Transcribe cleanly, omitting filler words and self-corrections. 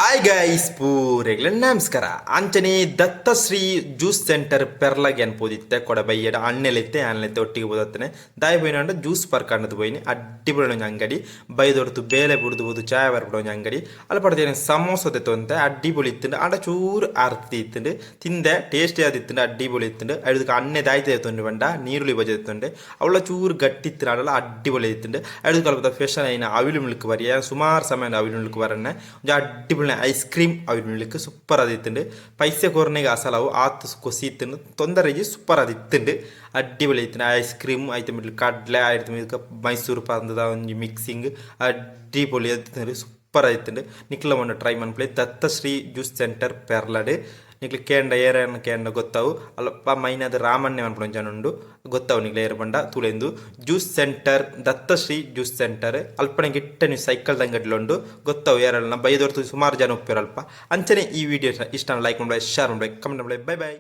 Hi guys ಪೂರೆಗ್ಲ ನಮಸ್ಕಾರ ಅಂಚನೆ ದತ್ತಶ್ರೀ juice centre ಪೆರ್ಲಾಗೆ ಅನ್ಪೋದಿತ್ತೆ ಕೊಡ ಬೈಯಡ ಅಣ್ಣೆಲಿತ್ತೆ ಆನ್ಲೆತ್ತೆ ಒಟ್ಟಿಗೆ ಬೋದತ್ತನೆ ದಾಯಿ போயினாண்ட ಜ್ಯೂಸ್ ಪಾರ್ಕ್ ಅನ್ನದು போயிನಿ ಅಡ್ಡಿಪೊಳಿ ಅಂಗಡಿ ಬೈದೊಡ್ತು ಬೇಲೆ ಬಿಡ್ದು ಬೋದು ಚಾಯ್ ಬರ್ಬಿಡೋ ಅಂಗಡಿ ಅಲ್ಲಿ ಪಡ್ತೇನೆ ಸಮೋಸ ತೆತ್ತೊಂತೆ ಅಡ್ಡಿಪೊಳಿ ಇತ್ತಂಡು ಆಡ ಚೂರು ಆರ್ತಿ ಇತ್ತಂಡು ತಿಂದೆ ಟೇಸ್ಟಿ ಆದಿತ್ತಂಡು ಅಡ್ಡಿಪೊಳಿ ಇತ್ತಂಡು ಅದಕ್ಕೆ ಅಣ್ಣೆ ದಾಯ್ತ ಎತ್ತೊಂಡು ಬಂಡ ನೀರುಳ್ಳಿ ಬಜೆ ಎತ್ತೊಂಡೆ ಅವಳ ಚೂರು ಗಟ್ಟಿತ್ತು ಆಡಲ್ಲ ಅಡ್ಡಿಪೊಳಿ ಇತ್ತಂಡು ಅದಕ್ಕೆ ಕಲ್ಪದ ಸ್ಪೆಷಲ್ ಐನ ಅವಿಲು ಮಿಲ್ಕ್ ಬರಿಯ ಸುಮಾರು ಸಮಯ ಅವಿಲು ಮಿಲ್ಕ್ ಬರನ್ನೆ ಅಡ್ಡಿಪೊಳಿ icecream ಅವಿನಲಿಕ್ಕೆ ಸೂಪರ್ ಆದಿತ್ತಂಡು ಪೈಸೆ ಕೊರ್ನೆಗೆ ಅಸಲಾವು ಆತು ಕೊಸಿ ಇತ್ತಂಡು ತೊಂದರೆಗೆ ಸೂಪರ್ ಆದಿತ್ತಂಡು ಅಡ್ಡಿಪೊಳಿ ಇತ್ತು ಐಸ್ಕ್ರೀಮ್ ಆಯ್ತು ಮಿಡ್ಲ್ ಕಡ್ಲೆ ಆಯ್ತು ಮಿಡ್ಕ ಮೈಸೂರು ಪಾಂದದ ಒಂದು ಮಿಕ್ಸಿಂಗ್ ಅಡ್ಡಿಪೊಳಿ ಆದಿತ್ತಂಡು ಸೂಪರ್ ಆದಿತ್ತಂಡು ನಿಕ್ಲ ಮೊನ್ನೆ ಟ್ರೈ ಮನ್ಪ್ಲೆ ದತ್ತಶ್ರೀ ಜ್ಯೂಸ್ ಸೆಂಟರ್ ಪೆರ್ಲಾಡು ನಿಕ್ಲು ಕೇಂಡ ಏರನ್ನ ಕೇಂಡ ಗೊತ್ತಾವು ಅಲ್ಲಪ್ಪ ಮೈನಾದ ರಾಮಣ್ಣೆ ಅನ್ಪೊಂದು ಜನ ಉಂಡು ಗೊತ್ತಾವು ನಿಕ್ಲ ಏರ ಬಂಡ ತುಳೆಂದು ಜ್ಯೂಸ್ ಸೆಂಟರ್ ದತ್ತಶ್ರೀ ಜ್ಯೂಸ್ ಸೆಂಟರ್ ಅಲ್ಪನೆ ಗಿಟ್ಟ ನೀವು ಸೈಕಲ್ ಅಂಗಡಿಲುಂಡು ಗೊತ್ತಾವು ಏರಲ್ಲ ಬೈದೊರ್ತು ಸುಮಾರು ಜನ ಒಪ್ಪಿರಲ್ಪ ಅಂಚನೆ ಈ ವಿಡಿಯೋ ಇಷ್ಟ ಲೈಕ್ ಮಾಡ್ಬೇಕು ಶೇರ್ ಮಾಡ್ಬೇಕು ಕಮೆಂಟ್ ಮಾಡ್ಬೇಕು ಬೈ ಬೈ.